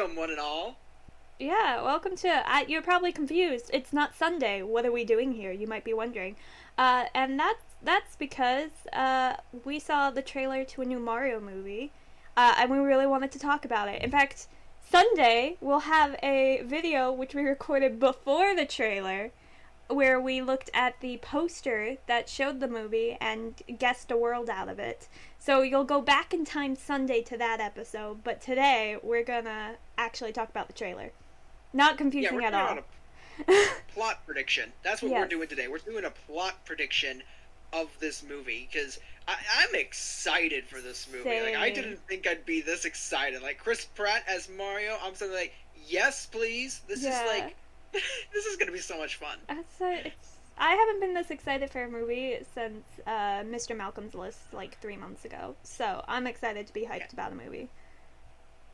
welcome one and all. Yeah, welcome to. You're probably confused. It's not Sunday. What are we doing here? You might be wondering. And that's because we saw the trailer to a new Mario movie, and we really wanted to talk about it. In fact, Sunday we'll have a video which we recorded before the trailer, where we looked at the poster that showed the movie and guessed a world out of it. So you'll go back in time Sunday to that episode, but today we're gonna actually talk about the trailer. Not Yeah, confusing we're at doing all. on a plot prediction. That's what we're Yes. doing today. We're doing a plot prediction of this movie because I'm excited for this movie. Like, I Same. didn't think I'd be this excited. Like, Chris Pratt as Mario, I'm sort of like, yes, please. This is Yeah. like, this is gonna be so much fun. I haven't been this excited for a movie since Mr. Malcolm's List like 3 months ago. So I'm excited to be Yeah, hyped about a movie.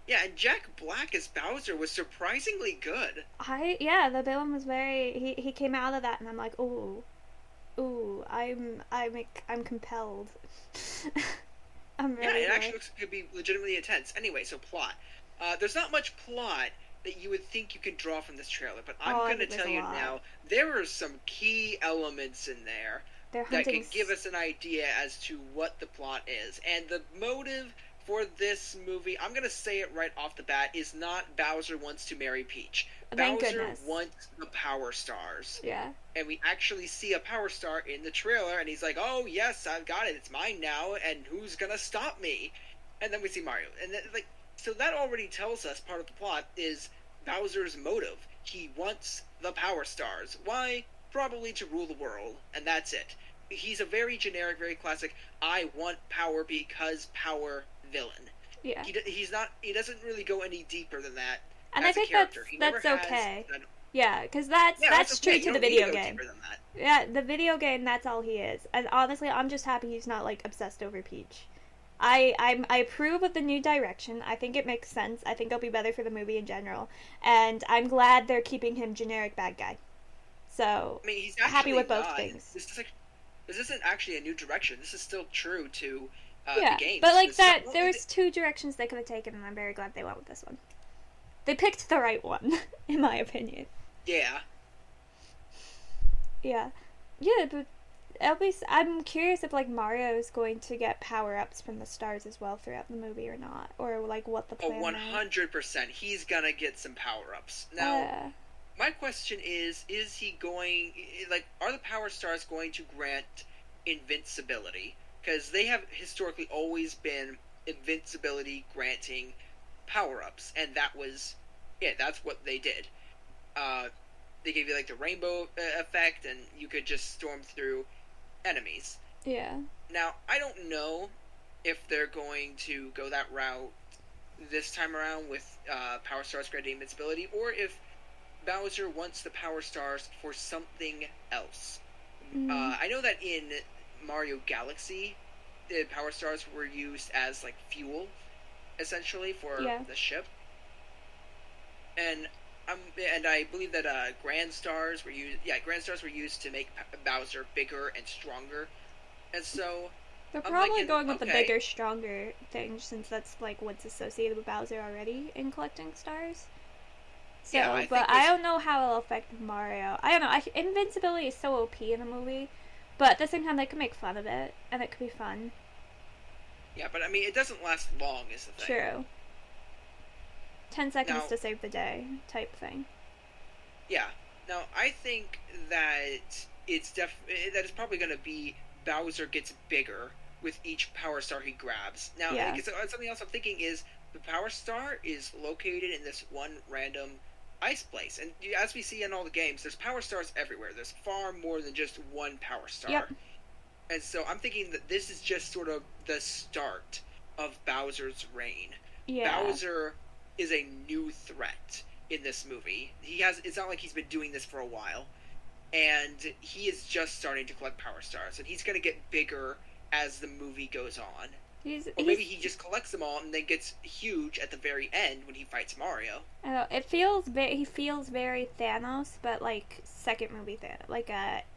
yeah, and Jack Black as Bowser was surprisingly good. Yeah, the villain was very. He came out of that, and I'm like, ooh, I'm compelled. I'm Yeah, ready it to. actually looks could be legitimately intense. Anyway, so plot. There's not much plot that you would think you could draw from this trailer, but I'm Oh, I gonna think there's tell a you lot. now, there are some key elements in there They're that hunting. could give us an idea as to what the plot is. And the motive for this movie, I'm gonna say it right off the bat, is not Bowser wants to marry Peach. Thank Bowser goodness. wants the Power Stars. Yeah. And we actually see a Power Star in the trailer, and he's like, "Oh yes, I've got it. It's mine now, and who's gonna stop me?" And then we see Mario, and then, like, so that already tells us part of the plot is Bowser's motive. He wants the Power Stars. Why? Probably to rule the world, and that's it. He's a very generic, very classic. I want power because power villain. Yeah. He's not. He doesn't really go any deeper than that And I as a think character. He never that's has. okay. An, Yeah, because that's yeah, that's okay. true You to the don't need to video go game. deeper than that. Yeah, the video game, that's all he is. And honestly, I'm just happy he's not like obsessed over Peach. I approve of the new direction. I think it makes sense. I think it'll be better for the movie in general. And I'm glad they're keeping him generic bad guy. So I mean, he's happy actually with both not. things. This isn't actually a new direction. This is still true to the Yeah, games. but like So, that, there was two directions they could have taken, and I'm very glad they went with this one. They picked the right one, in my opinion. yeah, Yeah, yeah, but I'm curious if like Mario is going to get power ups from the stars as well throughout the movie or not, or like what the oh, plan is. 100%. He's gonna get some power ups. Now, Uh, my question is he going, like, are the Power Stars going to grant invincibility? Because they have historically always been invincibility granting power ups, and that's what they did. Uh, they gave you, like, the rainbow effect, and you could just storm through enemies. yeah, Now, I don't know if they're going to go that route this time around with Power Stars granting invincibility, or if Bowser wants the Power Stars for something else. mm, I know that in Mario Galaxy, the Power Stars were used as like fuel, essentially for yeah. the ship, and and I believe that Grand Stars were used. Yeah, Grand Stars were used to make Bowser bigger and stronger, and so They're I'm probably thinking, going with the okay, bigger, stronger thing, since that's like what's associated with Bowser already in collecting stars. yeah, So, I but think I this. don't know how it'll affect Mario. I don't know. Invincibility is so OP in the movie, but at the same time, they could make fun of it, and it could be fun. Yeah, but I mean, it doesn't last long, is the thing. True. 10 seconds Now, to save the day type thing. yeah. Now, I think that that it's probably going to be Bowser gets bigger with each Power Star he grabs. Now, Yeah. because something else I'm thinking is the Power Star is located in this one random ice place, and as we see in all the games, there's Power Stars everywhere. There's far more than just one Power Star, Yep. and so I'm thinking that this is just sort of the start of Bowser's reign. Yeah. Bowser is a new threat in this movie. It's not like he's been doing this for a while, and he is just starting to collect Power Stars, and he's going to get bigger as the movie goes on. Or maybe he just collects them all and then gets huge at the very end when he fights Mario. I don't know, he feels very Thanos, but like second movie Thanos, like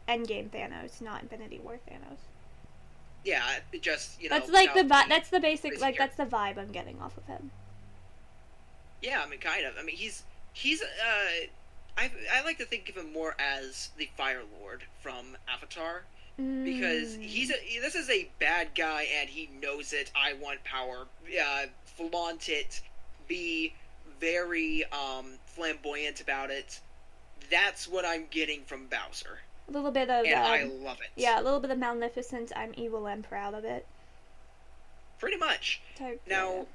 Endgame Thanos, not Infinity War Thanos. Yeah, it just, That's like without that's the basic, basic like that's character. the vibe I'm getting off of him. Yeah, I mean, kind of. I mean, he's I like to think of him more as the Fire Lord from Avatar, because Mm. this is a bad guy and he knows it. I want power. Flaunt it. Be very flamboyant about it. That's what I'm getting from Bowser, A little bit of and I love it. yeah, a little bit of magnificent. I'm evil and proud of it. Pretty much. Type, yeah. Now,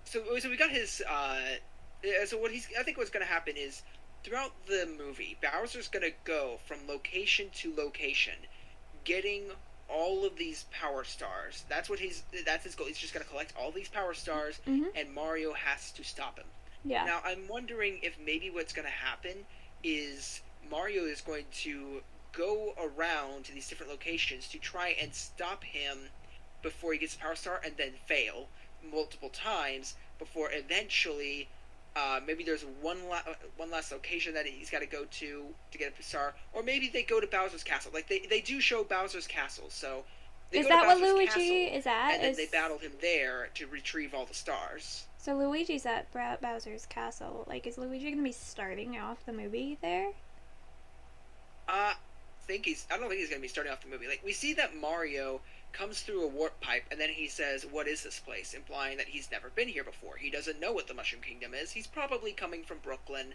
so we got his. So what he's I think what's going to happen is throughout the movie, Bowser's going to go from location to location, getting all of these power stars. That's his goal. He's just going to collect all these power stars, Mhm. and Mario has to stop him. Yeah. Now I'm wondering if maybe what's going to happen is Mario is going to go around to these different locations to try and stop him before he gets a power star, and then fail multiple times before eventually maybe there's one last location that he's got to go to get a star, or maybe they go to Bowser's castle. Like they do show Bowser's castle, so they Is go to that what Bowser's Luigi castle, is at? and then they battle him there to retrieve all the stars. So Luigi's at Bowser's castle. Like, is Luigi gonna be starting off the movie there? Uh, I don't think he's gonna be starting off the movie. Like we see that Mario comes through a warp pipe, and then he says, "What is this place?" implying that he's never been here before. He doesn't know what the Mushroom Kingdom is. He's probably coming from Brooklyn.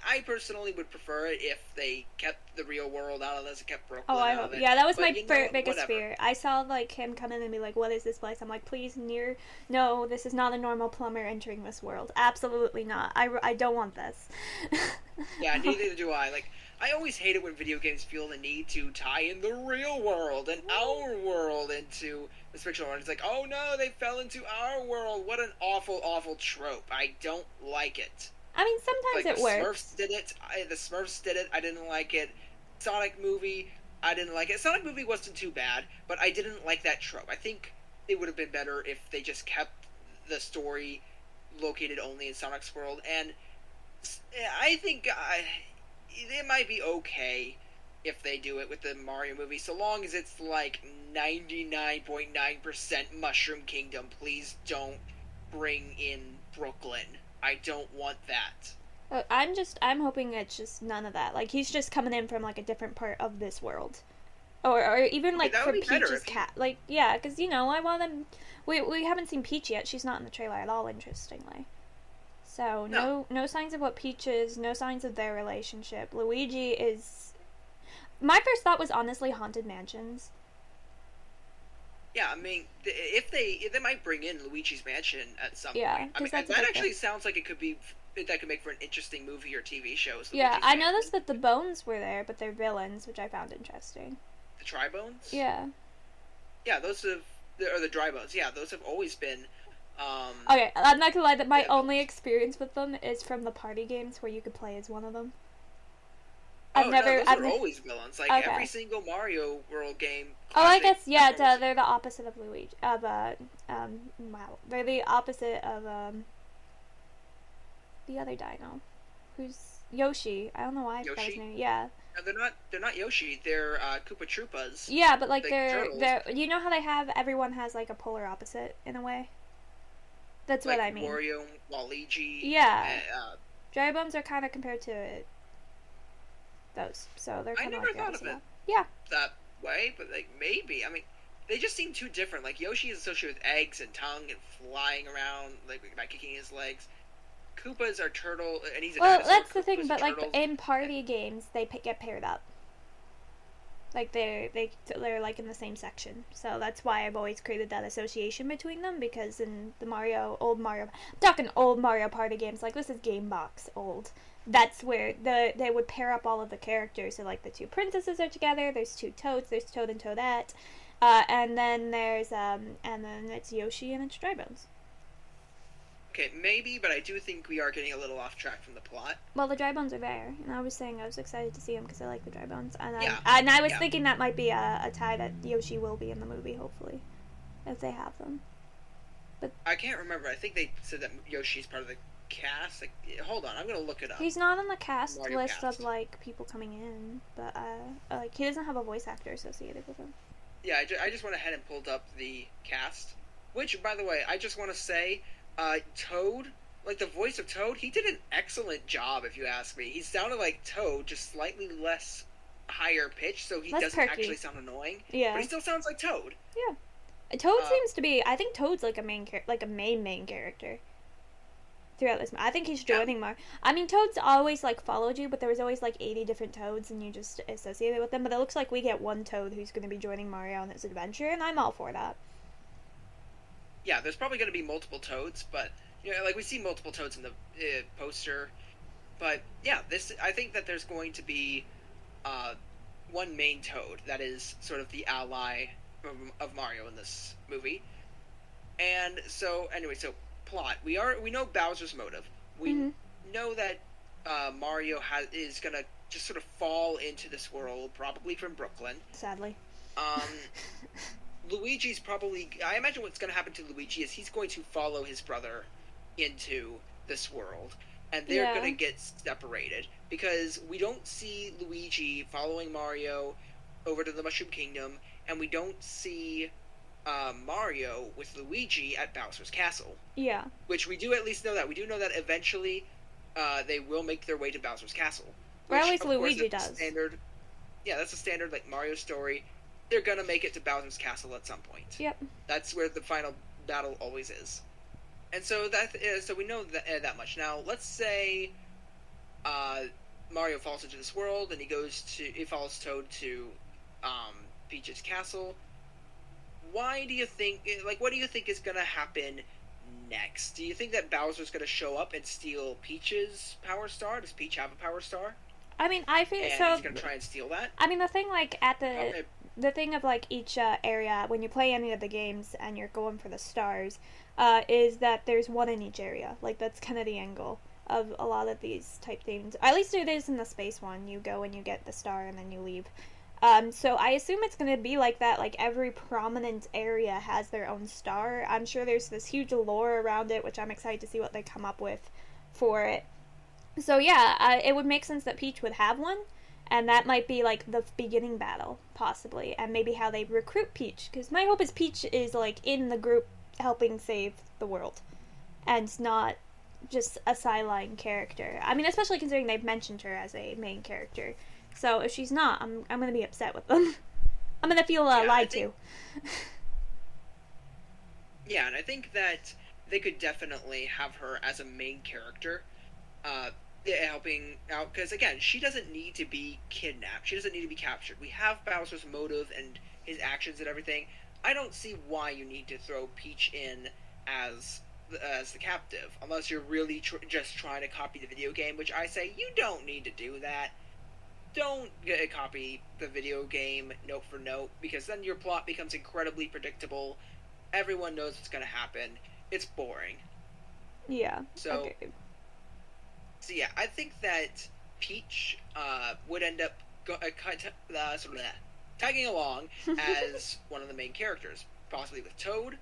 I personally would prefer it if they kept the real world out of this and kept Brooklyn Oh, I out hope. of it. Yeah, that was But my you know, biggest whatever. fear. I saw like him come in and be like, "What is this place?" I'm like, "Please, no, this is not a normal plumber entering this world. Absolutely not. I don't want this." Yeah, neither do I. Like, I always hate it when video games feel the need to tie in the real world and our world into the fictional world. It's like, oh no, they fell into our world. What an awful, awful trope. I don't like it. I mean, sometimes Like it the works. Smurfs did it. The Smurfs did it. I didn't like it. Sonic movie, I didn't like it. Sonic movie wasn't too bad, but I didn't like that trope. I think it would have been better if they just kept the story located only in Sonic's world. And I think it might be okay if they do it with the Mario movie, so long as it's like 99.9% Mushroom Kingdom. Please don't bring in Brooklyn. I don't want that. I'm hoping it's just none of that. Like he's just coming in from like a different part of this world, or even Okay, like that for would be better Peach's if you. cat. Like yeah, because I want them. We haven't seen Peach yet. She's not in the trailer at all. Interestingly, so No. no signs of what Peach is. No signs of their relationship. Luigi is. My first thought was honestly Haunted Mansions. Yeah, I mean, if they might bring in Luigi's Mansion at some Yeah, point. I because mean, that's a that big actually thing. sounds like it could be that could make for an interesting movie or TV show. Is Yeah, Luigi's I Mansion. noticed that the bones were there, but they're villains, which I found interesting. The Tribones. Yeah. Yeah, those have or the Dry Bones. Yeah, those have always been. Okay, I'm not gonna lie. That my Yeah, only villains. experience with them is from the party games where you could play as one of them. Oh no, those I've are always villains. Like Okay. every single Mario World game. Oh, I Classic, guess yeah. that's always- They're the opposite of Luigi. Wow. They're the opposite of the other dino, who's Yoshi. I don't know why I forgot his Yoshi. name. Yeah. No, they're not Yoshi. They're Koopa Troopas. Yeah, but like Like they're turtles. they're. You know how they have everyone has like a polar opposite in a way. That's Like what I mean. Wario, Waluigi. Yeah. Uh, Dry bones are kind of compared to those, so they're I kind of never like the thought of opposite. it Yeah. that way, but like maybe. I mean, they just seem too different. Like Yoshi is associated with eggs and tongue and flying around, like by kicking his legs. Koopas are turtle, and he's a Well, dinosaur. that's the Koopas thing, are but like turtles. in party games, they get paired up. Like they're like in the same section, so that's why I've always created that association between them. Because in the I'm talking old Mario Party games, like this is Game Box old. That's where they would pair up all of the characters. So like the two princesses are together. There's two Toads. There's Toad and Toadette, and then it's Yoshi and it's Dry Bones. Okay, maybe, but I do think we are getting a little off track from the plot. Well, the dry bones are there, and I was saying I was excited to see them because I like the dry bones, and Yeah. I was Yeah. thinking that might be a tie that Yoshi will be in the movie, hopefully, if they have them. I can't remember. I think they said that Yoshi's part of the cast. Like, hold on, I'm gonna look it up. He's not on the cast Mario list cast. of like people coming in, but like he doesn't have a voice actor associated with him. Yeah, I just went ahead and pulled up the cast. Which, by the way, I just want to say, Toad like the voice of Toad, he did an excellent job, if you ask me. He sounded like Toad, just slightly less higher pitch, so he Less doesn't perky. actually sound annoying. Yeah. But he still sounds like Toad. Yeah. Toad seems to be. I think Toad's like a main character throughout this. I think he's joining more. I mean, Toad's always like followed you, but there was always like 80 different Toads, and you just associated with them. But it looks like we get one Toad who's going to be joining Mario on his adventure, and I'm all for that. Yeah, there's probably going to be multiple Toads, but like we see multiple Toads in the poster. But yeah, I think that there's going to be one main Toad that is sort of the ally of Mario in this movie. And so anyway, so plot. We know Bowser's motive. We know that Mario is gonna just sort of fall into this world, probably from Brooklyn. Sadly. Luigi's probably. I imagine what's gonna happen to Luigi is he's going to follow his brother into this world, and they're gonna get separated because we don't see Luigi following Mario over to the Mushroom Kingdom, and we don't see Mario with Luigi at Bowser's Castle. Yeah. Which we do at least know that. We do know that eventually they will make their way to Bowser's Castle. Or at least Luigi does. That's a standard like Mario story. They're gonna make it to Bowser's Castle at some point. Yep. That's where the final battle always is. And so so we know that much. Now let's say Mario falls into this world and he follows Toad to Peach's castle. What do you think is going to happen next? Do you think that Bowser's going to show up and steal Peach's Power Star? Does Peach have a Power Star? I mean, I think and so. He's going to try and steal that? I mean, the thing, like, the thing of, like, each area, when you play any of the games and you're going for the stars, is that there's one in each area. Like, that's kind of the angle of a lot of these type things. At least it is in the space one. You go and you get the star and then you leave. So I assume it's going to be like that, like every prominent area has their own star. I'm sure there's this huge lore around it, which I'm excited to see what they come up with for it. So yeah, it would make sense that Peach would have one, and that might be like the beginning battle, possibly, and maybe how they recruit Peach, because my hope is Peach is like in the group helping save the world, and not just a sideline character. I mean, especially considering they've mentioned her as a main character. So if she's not, I'm gonna be upset with them. I'm gonna feel lied to. Yeah, and I think that they could definitely have her as a main character, helping out, because again, she doesn't need to be kidnapped. She doesn't need to be captured. We have Bowser's motive and his actions and everything. I don't see why you need to throw Peach in as the captive, unless you're really just trying to copy the video game, which I say you don't need to do that. Don't copy the video game note for note, because then your plot becomes incredibly predictable. Everyone knows what's going to happen. It's boring. Yeah. So yeah, I think that Peach would end up tagging along as one of the main characters, possibly with Toad,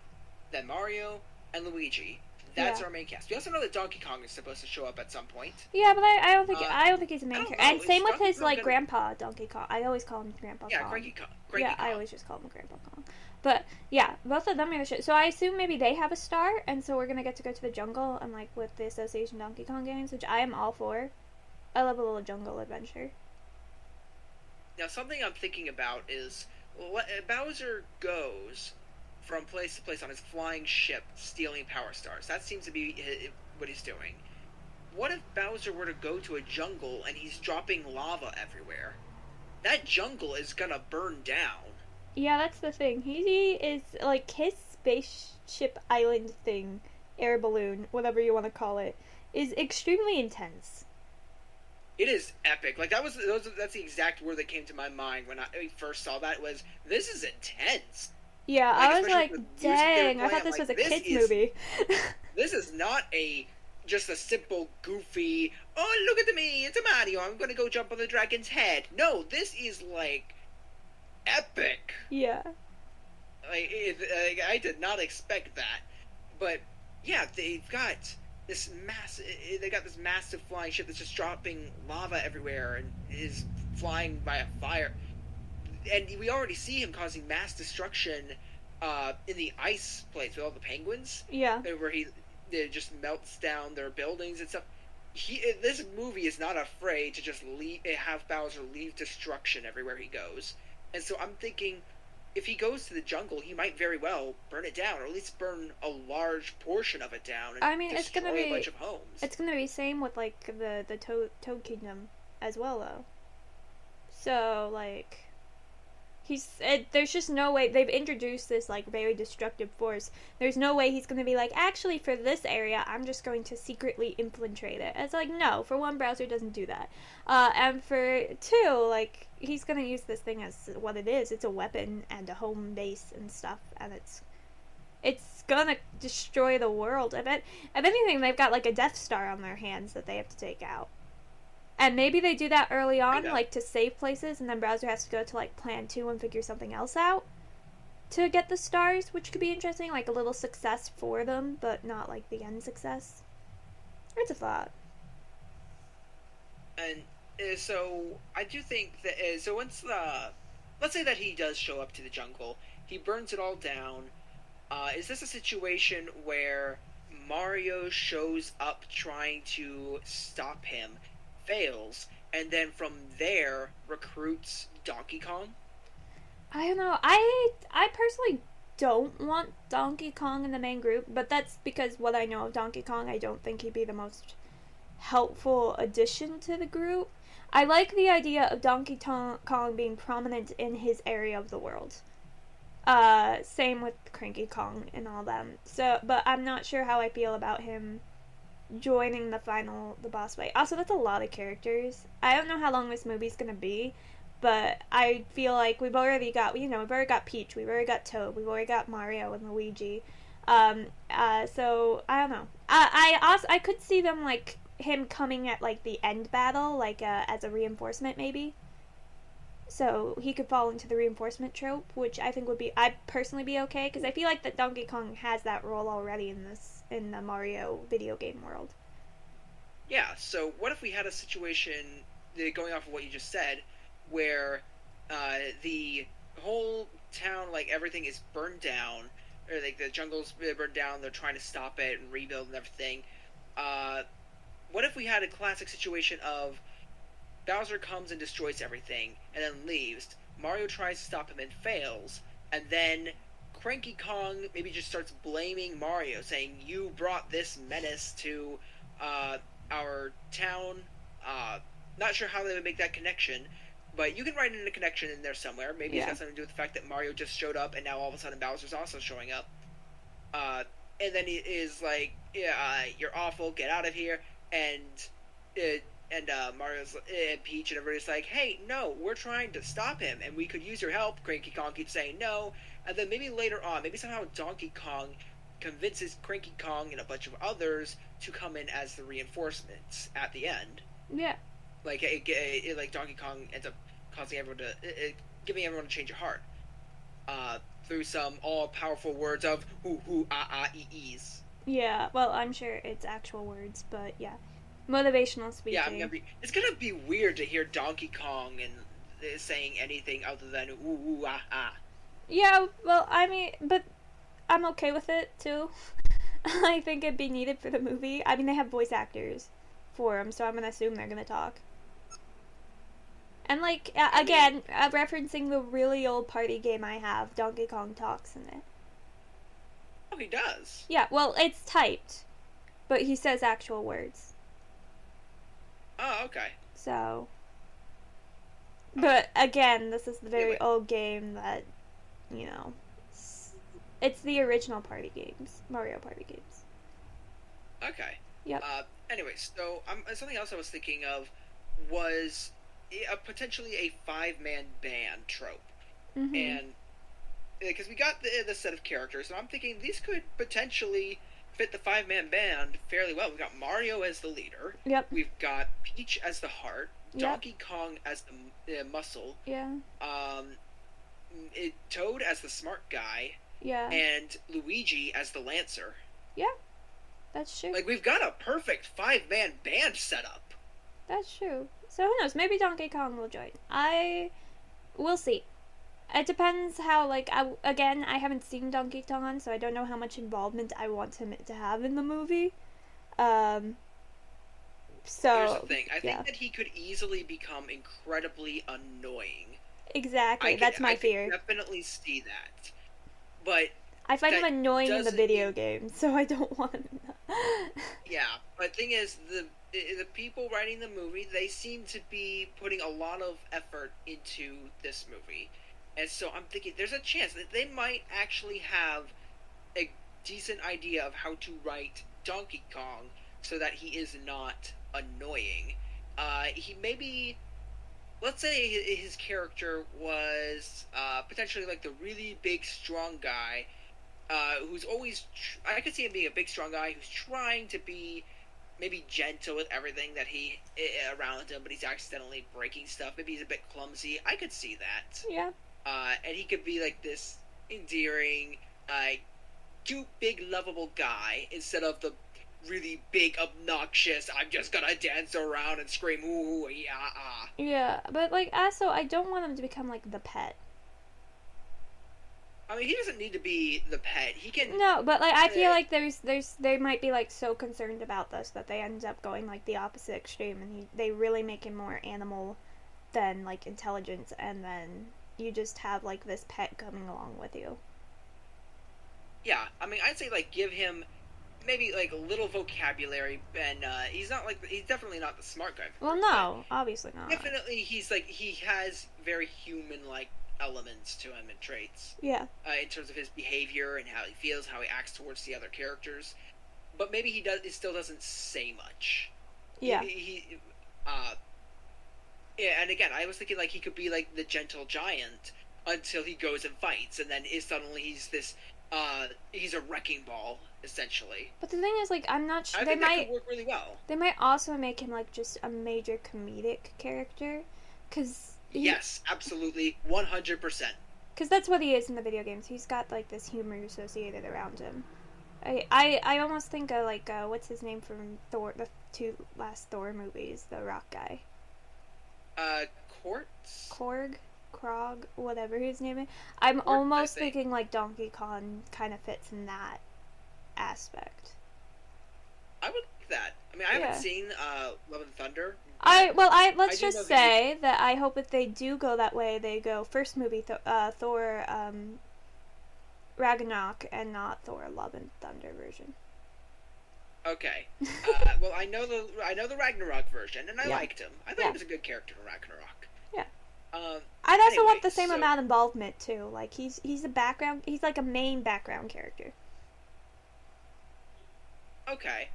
then Mario, and Luigi. That's our main cast. We also know that Donkey Kong is supposed to show up at some point. Yeah, but I don't think he's a main character. And same with his grandpa Donkey Kong. I always call him Grandpa Kong. Yeah, Cranky Kong. I always just call him Grandpa Kong. But yeah, both of them are the shit. So I assume maybe they have a star, and so we're gonna get to go to the jungle and like with the Association Donkey Kong games, which I am all for. I love a little jungle adventure. Now, something I'm thinking about is Bowser goes from place to place on his flying ship, stealing Power Stars. That seems to be what he's doing. What if Bowser were to go to a jungle and he's dropping lava everywhere? That jungle is gonna burn down. Yeah, that's the thing. He is, like, his spaceship island thing, air balloon, whatever you want to call it, is extremely intense. It is epic. Like, that's the exact word that came to my mind when I first saw that was, this is intense. Yeah, I was like, dang, I thought this was a kid's movie. This is not just a simple, goofy, oh, look at me, it's a Mario, I'm gonna go jump on the dragon's head. No, this is, like, epic. Yeah. I did not expect that. But, yeah, they got this massive flying ship that's just dropping lava everywhere and is flying by a fire. And we already see him causing mass destruction in the ice place with all the penguins. Yeah. Where it just melts down their buildings and stuff. This movie is not afraid to just have Bowser leave destruction everywhere he goes. And so I'm thinking, if he goes to the jungle, he might very well burn it down, or at least burn a large portion of it down and I mean, destroy a bunch of homes. it's gonna be same with like the Toad Kingdom as well, though. So like, there's just no way they've introduced this like very destructive force. There's no way he's gonna be like, actually for this area I'm just going to secretly infiltrate it. It's like, no, for one, Browser doesn't do that, and for two, like, he's gonna use this thing as what it is. It's a weapon and a home base and stuff, and it's gonna destroy the world. I bet if anything they've got like a Death Star on their hands that they have to take out. And maybe they do that early on, like, to save places, and then Browser has to go to, like, Plan 2 and figure something else out to get the stars, which could be interesting, like a little success for them, but not, like, the end success. It's a thought. And so, I do think that, so once let's say that he does show up to the jungle, he burns it all down. Is this a situation where Mario shows up trying to stop him, fails, and then from there recruits Donkey Kong? I don't know. I personally don't want Donkey Kong in the main group, but that's because what I know of Donkey Kong, I don't think he'd be the most helpful addition to the group. I like the idea of Donkey Kong being prominent in his area of the world. Same with Cranky Kong and all them. So, but I'm not sure how I feel about him joining the boss fight. Also, that's a lot of characters. I don't know how long this movie's gonna be, but I feel like we've already got Peach, we've already got Toad, we've already got Mario and Luigi. So I don't know. I could see them, like, him coming at, like, the end battle, like, as a reinforcement maybe. So he could fall into the reinforcement trope, which I think I'd personally be okay, because I feel like that Donkey Kong has that role already in the Mario video game world. Yeah, so what if we had a situation, going off of what you just said, where the whole town, like, everything is burned down, or like the jungle's burned down, they're trying to stop it and rebuild and everything. What if we had a classic situation of Bowser comes and destroys everything, and then leaves. Mario tries to stop him and fails, and then Cranky Kong maybe just starts blaming Mario, saying, "You brought this menace to our town." Not sure how they would make that connection, but you can write in a connection in there somewhere. Maybe it's got something to do with the fact that Mario just showed up, and now all of a sudden Bowser's also showing up. And then he is like, "You're awful, get out of here," and Mario's and Peach and everybody's like, "Hey, no, we're trying to stop him, and we could use your help." Cranky Kong keeps saying no, and then maybe later on, maybe somehow Donkey Kong convinces Cranky Kong and a bunch of others to come in as the reinforcements at the end. Yeah. Like, like Donkey Kong ends up causing everyone to, giving everyone a change of heart, through some all-powerful words of hoo ah ah e's. Yeah. Well, I'm sure it's actual words, but yeah. Motivational speaking. Yeah, it's gonna be weird to hear Donkey Kong and saying anything other than ooh ah ah. Yeah, well, I mean, but I'm okay with it too. I think it'd be needed for the movie. I mean, they have voice actors for them, so I'm gonna assume they're gonna talk. And like, again, referencing the really old party game I have, Donkey Kong talks in it. Oh, he does. Yeah, well, it's typed, but he says actual words. Oh, okay. So, but again, this is the very old game that, you know, it's the original party games, Mario Party games. Okay. Yep. Anyway, so something else I was thinking of was potentially a 5-man band trope. Mm-hmm. And because we got the set of characters, so I'm thinking these could potentially fit the 5-man band fairly well. We've got Mario as the leader. Yep. We've got Peach as the heart. Yep. Donkey Kong as the muscle. Yeah. Toad as the smart guy. Yeah. And Luigi as the lancer. Yeah. That's true. Like, we've got a perfect 5-man band set up. That's true. So who knows? Maybe Donkey Kong will join. We'll see. It depends how, like, I haven't seen Donkey Kong, so I don't know how much involvement I want him to have in the movie. Um, Here's the so, thing. I yeah. think that he could easily become incredibly annoying. Exactly, that's my I could fear. definitely see that. But I find him that annoying in the doesn't video mean game, so I don't want him. yeah. But the thing is, the people writing the movie, they seem to be putting a lot of effort into this movie, and so I'm thinking there's a chance that they might actually have a decent idea of how to write Donkey Kong so that he is not annoying. He maybe, let's say his character was potentially like the really big strong guy who's always I could see him being a big strong guy who's trying to be maybe gentle with everything that he around him, but he's accidentally breaking stuff. Maybe he's a bit clumsy. I could see that. Yeah. And he could be like this endearing, cute, big, lovable guy instead of the really big, obnoxious. I'm just gonna dance around and scream ooh yeah ah. Yeah, but like also I don't want him to become like the pet. I mean, he doesn't need to be the pet. He can. No, but like I feel like they might be like so concerned about this that they end up going like the opposite extreme, and they really make him more animal than like intelligence, and then you just have like this pet coming along with you. Yeah, I mean, I'd say like give him maybe like a little vocabulary, and he's definitely not the smart guy. Well, no, obviously not. Definitely, he's like he has very human like elements to him and traits. Yeah. In terms of his behavior and how he feels, how he acts towards the other characters, but maybe he still doesn't say much. Yeah. Yeah, and again, I was thinking like he could be like the gentle giant until he goes and fights, and then suddenly he's a wrecking ball essentially. But the thing is, like, I'm not sure I think that could work really well. They might also make him like just a major comedic character, because yes, absolutely, 100%. Because that's what he is in the video games. He's got like this humor associated around him. I almost think of like what's his name from Thor, the two last Thor movies, the rock guy. Quartz? Krog, whatever his name is. I'm Quartz, almost thinking like Donkey Kong kind of fits in that aspect. I would like that. I mean, I haven't seen Love and Thunder. Let's just say that I hope if they do go that way, they go first movie Thor Ragnarok and not Thor Love and Thunder version. Okay. Well, I know the Ragnarok version, and I liked him. I thought he was a good character in Ragnarok. Yeah. I'd also want the same so, amount of involvement too. Like he's a background. He's like a main background character. Okay.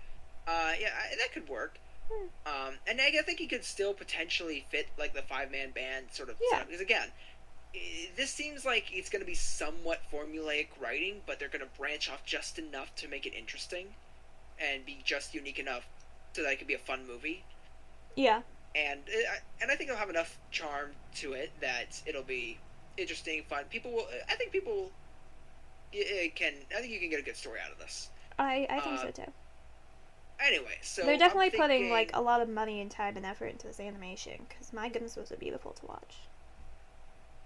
Yeah, that could work. And I think he could still potentially fit like the 5-man band sort of setup. Because again, this seems like it's going to be somewhat formulaic writing, but they're going to branch off just enough to make it interesting and be just unique enough so that it could be a fun movie. Yeah. And I think it'll have enough charm to it that it'll be interesting, fun. I think you can get a good story out of this. I think so too. Anyway, so they're definitely putting like a lot of money and time and effort into this animation, because my goodness, was it beautiful to watch.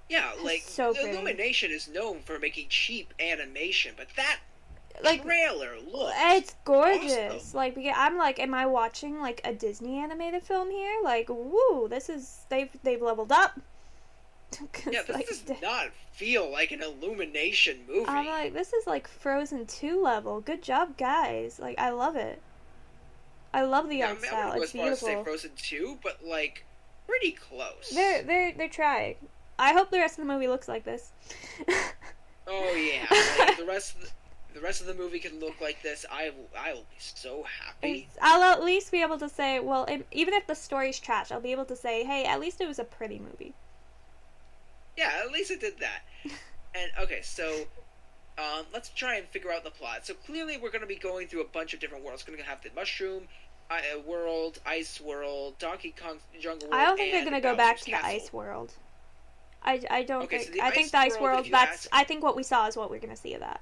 Yeah, like so Illumination is known for making cheap animation, but that like trailer looks it's gorgeous. Awesome. Like I'm like, am I watching like a Disney animated film here? Like, woo, they've leveled up. Yeah, this does not feel like an Illumination movie. I'm like, this is like Frozen 2 level. Good job, guys. Like, I love it. I love the art style. It's beautiful. I wouldn't go as far as say Frozen 2, but like pretty close. They're trying. I hope the rest of the movie looks like this. Oh yeah, like, the rest of the movie can look like this. I will be so happy. I'll at least be able to say, well, even if the story's trash, I'll be able to say, hey, at least it was a pretty movie. Yeah, at least it did that. And okay, so let's try and figure out the plot. So clearly we're going to be going through a bunch of different worlds. We're going to have the Mushroom World, Ice World, Donkey Kong Jungle World. I don't think they're going to go back to Castle. the Ice World. I don't think. So I think the Ice World. I think what we saw is what we're going to see of that.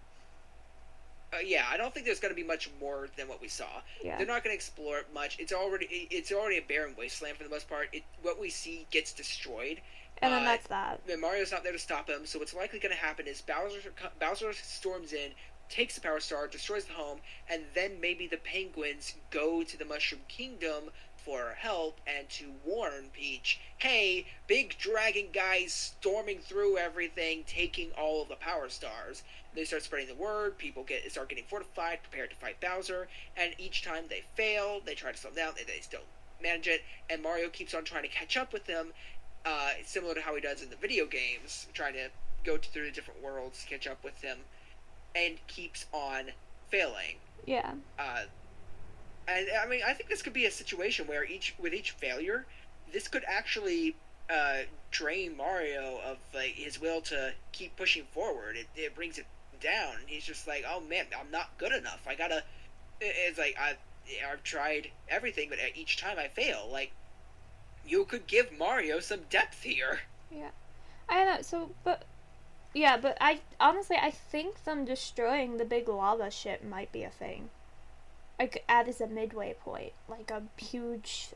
Yeah, I don't think there's going to be much more than what we saw. Yeah. They're not going to explore it much. It's already a barren wasteland for the most part. What we see gets destroyed, And then that's that. Mario's not there to stop him, so what's likely going to happen is Bowser storms in, takes the Power Star, destroys the home, and then maybe the penguins go to the Mushroom Kingdom for help and to warn Peach, hey, big dragon guys storming through everything, taking all of the Power Stars. They start spreading the word, people start getting fortified, prepared to fight Bowser, and each time they fail, they try to slow down, they still manage it, and Mario keeps on trying to catch up with them, similar to how he does in the video games, trying to go through the different worlds, catch up with them, and keeps on failing. Yeah. And I mean, I think this could be a situation where with each failure, this could actually drain Mario of like his will to keep pushing forward. It brings it down. He's just like, oh man, I'm not good enough. I gotta. It's like I've tried everything, but each time I fail. Like, you could give Mario some depth here. Yeah, I don't know. So, but yeah, but I honestly I think them destroying the big lava ship might be a thing. Like, as a midway point, like a huge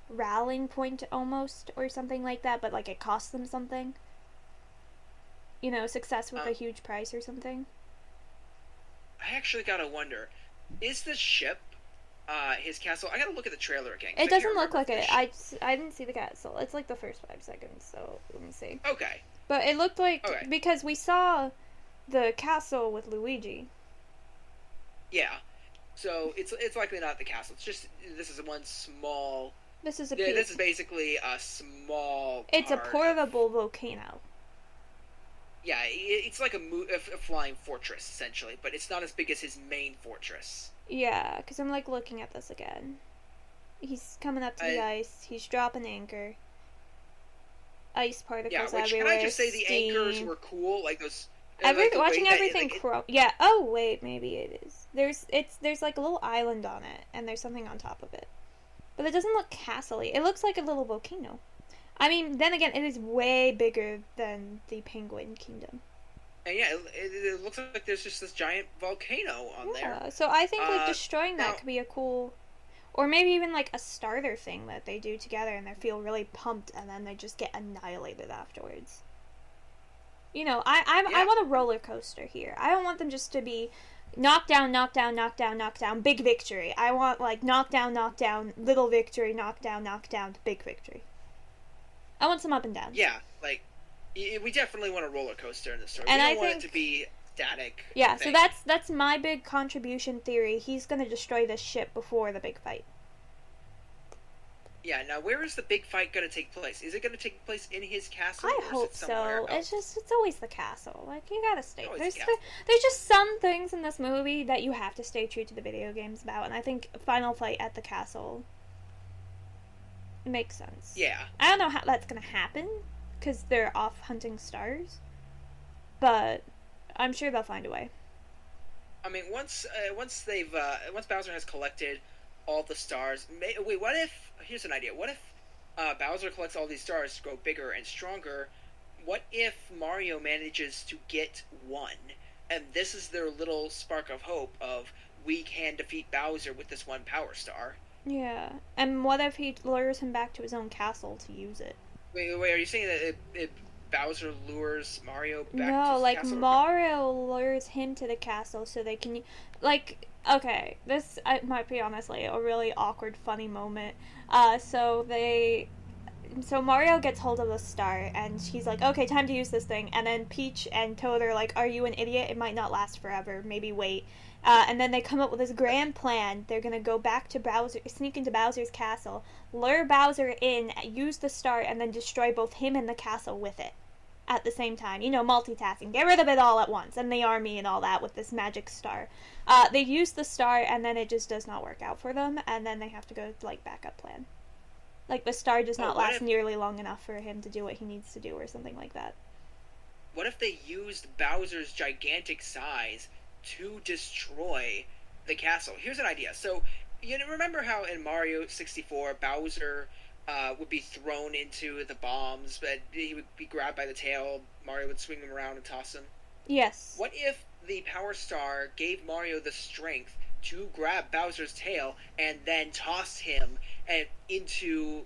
rallying point almost, or something like that, but like it costs them something. You know, success with a huge price or something. I actually gotta wonder, is the ship his castle? I gotta look at the trailer again. It doesn't look like it. I didn't see the castle. It's like the first 5 seconds, so let me see. Okay. But it looked like, because we saw the castle with Luigi. Yeah. So it's likely not the castle. It's just this is one small. This is this is basically a small. It's a portable volcano. Yeah, it's like a flying fortress essentially, but it's not as big as his main fortress. Yeah, because I'm like looking at this again. He's coming up to the ice. He's dropping anchor. Ice particles everywhere. Can I just say the anchors were cool, like those. Watching everything yeah. Oh wait, maybe it is. There's like a little island on it, and there's something on top of it. But it doesn't look castle-y. It looks like a little volcano. I mean, then again, it is way bigger than the Penguin Kingdom. And yeah, it looks like there's just this giant volcano on there. Yeah, so I think like destroying that could be a cool, or maybe even like a starter thing that they do together, and they feel really pumped, and then they just get annihilated afterwards. You know, I want a roller coaster here. I don't want them just to be knock down, knock down, knock down, knock down, big victory. I want like knock down, little victory, knock down, big victory. I want some up and down. Yeah, like we definitely want a roller coaster in the story. And we don't want it to be static. Yeah, so that's my big contribution theory. He's gonna destroy this ship before the big fight. Yeah, now where is the big fight going to take place? Is it going to take place in his castle? I hope so. Else? It's always the castle. Like, you gotta stay. There's just some things in this movie that you have to stay true to the video games about, and I think final fight at the castle makes sense. Yeah. I don't know how that's going to happen, because they're off hunting stars, but I'm sure they'll find a way. I mean, once Bowser has collected all the stars. Wait, what if... Here's an idea. What if Bowser collects all these stars to grow bigger and stronger? What if Mario manages to get one? And this is their little spark of hope of, we can defeat Bowser with this one Power Star. Yeah. And what if he lures him back to his own castle to use it? Wait, are you saying that Bowser lures Mario back to his castle? No, like Mario lures him to the castle so they can... Like... Okay, this might be honestly a really awkward, funny moment. So Mario gets hold of the star, and he's like, okay, time to use this thing. And then Peach and Toad are like, are you an idiot? It might not last forever. Maybe wait. And then they come up with this grand plan. They're gonna go back to Bowser, sneak into Bowser's castle, lure Bowser in, use the star, and then destroy both him and the castle with it. At the same time, you know, multitasking. Get rid of it all at once, and the army and all that with this magic star. They use the star, and then it just does not work out for them, and then they have to go to, like, backup plan. Like, the star does not last nearly long enough for him to do what he needs to do, or something like that. What if they used Bowser's gigantic size to destroy the castle? Here's an idea. So, you know, remember how in Mario 64, Bowser... would be thrown into the bombs, but he would be grabbed by the tail. Mario would swing him around and toss him. Yes. What if the Power Star gave Mario the strength to grab Bowser's tail and then toss him into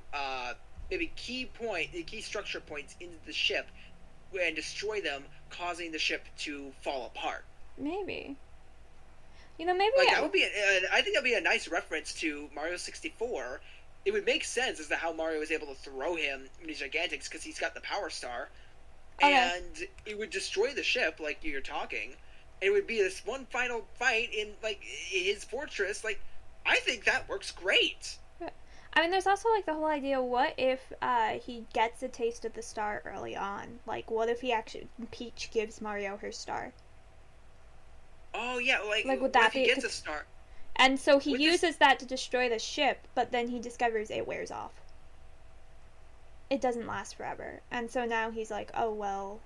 maybe the key structure points into the ship and destroy them, causing the ship to fall apart. Maybe. Maybe like that would be. I think that'd be a nice reference to Mario 64. It would make sense as to how Mario was able to throw him when he's Gigantics because he's got the Power Star, and it would destroy the ship like you're talking. It would be this one final fight in like his fortress. Like, I think that works great. I mean, there's also like the whole idea. What if he gets a taste of the star early on? Like, what if Peach gives Mario her star? Oh yeah, like would that be? He gets a star, and so he uses that to destroy the ship, but then he discovers it wears off. It doesn't last forever, and so now he's like, oh well,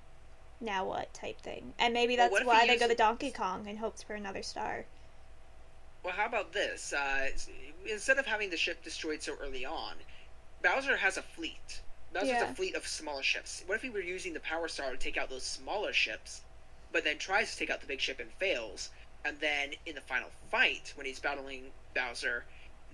now what type thing? And maybe that's why they go to Donkey Kong in hopes for another star. Well, how about this? Instead of having the ship destroyed so early on, Bowser has a fleet. Bowser's a fleet of smaller ships. What if he were using the Power Star to take out those smaller ships, but then tries to take out the big ship and fails, and then in the final fight, when he's battling Bowser,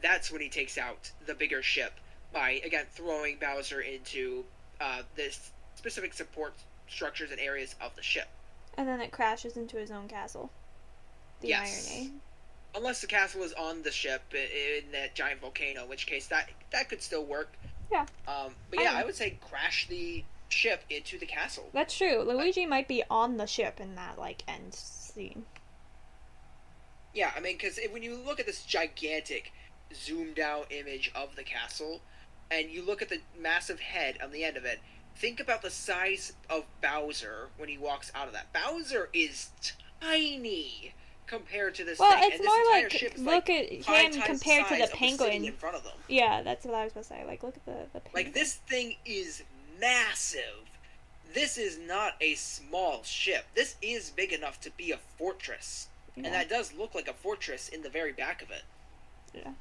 that's when he takes out the bigger ship by, again, throwing Bowser into the specific support structures and areas of the ship. And then it crashes into his own castle. The irony. Unless the castle is on the ship in that giant volcano, in which case that could still work. Yeah. But yeah, I would say crash the ship into the castle. That's true. Luigi might be on the ship in that like end scene. Yeah, I mean, because when you look at this gigantic zoomed out image of the castle, and you look at the massive head on the end of it, think about the size of Bowser when he walks out of that. Bowser is tiny compared to this thing. Well, it's and more this like, ship is look at him compared to the penguin in front of them. Yeah, that's what I was going to say. Like, look at the penguin. Like, this thing is massive. This is not a small ship. This is big enough to be a fortress. Yeah. And that does look like a fortress in the very back of it. Yeah.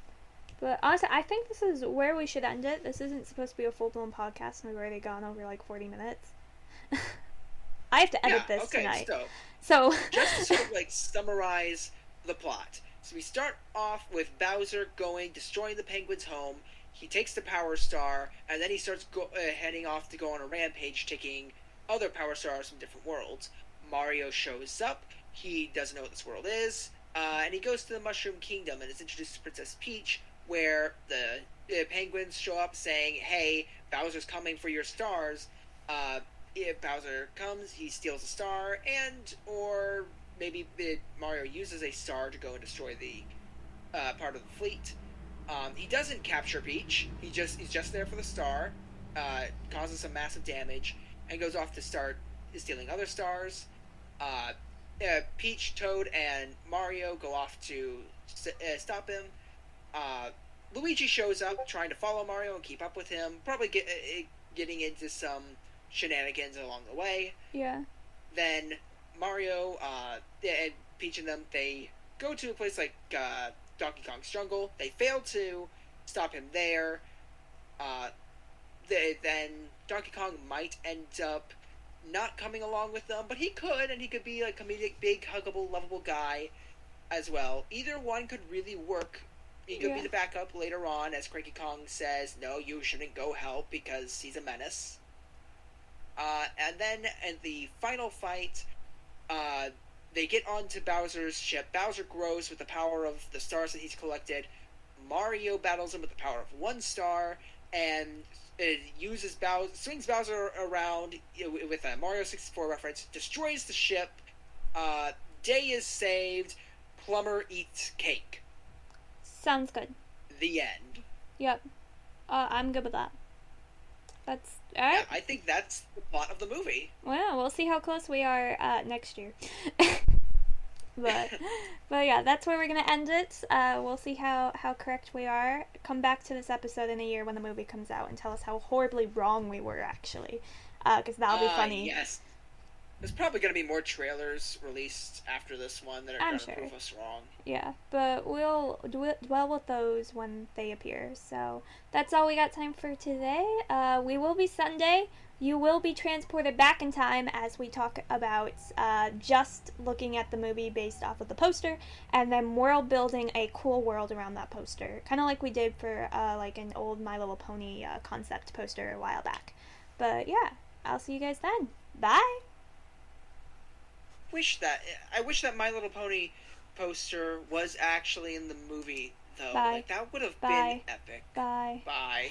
But honestly, I think this is where we should end it. This isn't supposed to be a full-blown podcast, and we've already gone over like 40 minutes. I have to edit this tonight. So just to sort of like summarize the plot. So we start off with Bowser destroying the penguin's home. He takes the Power Star, and then he starts heading off to go on a rampage, taking other Power Stars from different worlds. Mario shows up. He doesn't know what this world is, and he goes to the Mushroom Kingdom and is introduced to Princess Peach, where the penguins show up saying, "Hey, Bowser's coming for your stars." If Bowser comes, he steals a star, or maybe Mario uses a star to go and destroy the part of the fleet. He doesn't capture Peach. He's just there for the star, causes some massive damage, and goes off to start stealing other stars. Peach, Toad, and Mario go off to stop him. Luigi shows up, trying to follow Mario and keep up with him, probably getting into some shenanigans along the way. Yeah. Then Mario and Peach and them, they go to a place like Donkey Kong's jungle. They fail to stop him there. Then Donkey Kong might end up not coming along with them, but he could, and he could be a comedic, big, huggable, lovable guy as well. Either one could really work. He could be the backup later on, as Cranky Kong says, "No, you shouldn't go help because he's a menace." And then in the final fight, they get onto Bowser's ship. Bowser grows with the power of the stars that he's collected. Mario battles him with the power of one star, and swings Bowser around with a Mario 64 reference, destroys the ship. Day is saved. Plumber eats cake. Sounds good. The end. Yep. I'm good with that. That's alright. Yeah, I think that's the plot of the movie. Well, we'll see how close we are next year. but yeah, that's where we're gonna end it. We'll see how correct we are. Come back to this episode in a year when the movie comes out and tell us how horribly wrong we were, actually. Because that'll be funny. Yes. There's probably going to be more trailers released after this one that are going to prove us wrong. Yeah, but we'll dwell with those when they appear. So that's all we got time for today. We will be Sunday you will be transported back in time as we talk about just looking at the movie based off of the poster, and then world building a cool world around that poster, kind of like we did for like an old My Little Pony concept poster a while back. But yeah, I'll see you guys then. Bye. I wish that My Little Pony poster was actually in the movie though. Bye. Like that would have been Bye. epic. Bye. Bye.